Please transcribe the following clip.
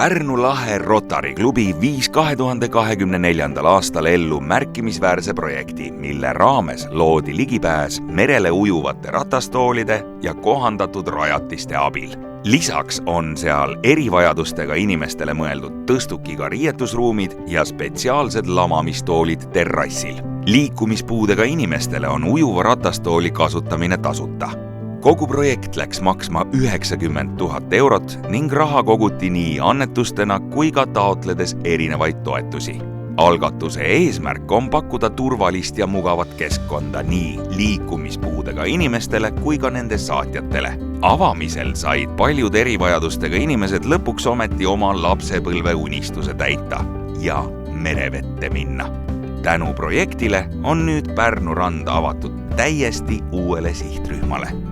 Pärnu lahe Rotary klubi viis 2024. aastal ellu märkimisväärse projekti, mille raames loodi ligipääs merele ujuvate ratastoolide ja kohandatud rajatiste abil. Lisaks on seal erivajadustega inimestele mõeldud tõstukiga riietusruumid ja spetsiaalsed lamamistoolid terrassil. Liikumispuudega inimestele on ujuva ratastooli kasutamine tasuta. Kogu projekt läks maksma 90 000 eurot ning raha koguti nii annetustena kui ka taotledes erinevaid toetusi. Algatuse eesmärk on pakkuda turvalist ja mugavat keskkonda nii liikumispuudega inimestele kui ka nende saatjatele. Avamisel said paljud erivajadustega inimesed lõpuks ometi oma lapsepõlve unistuse täita ja merevette minna. Tänu projektile on nüüd Pärnu rand avatud täiesti uuele sihtrühmale.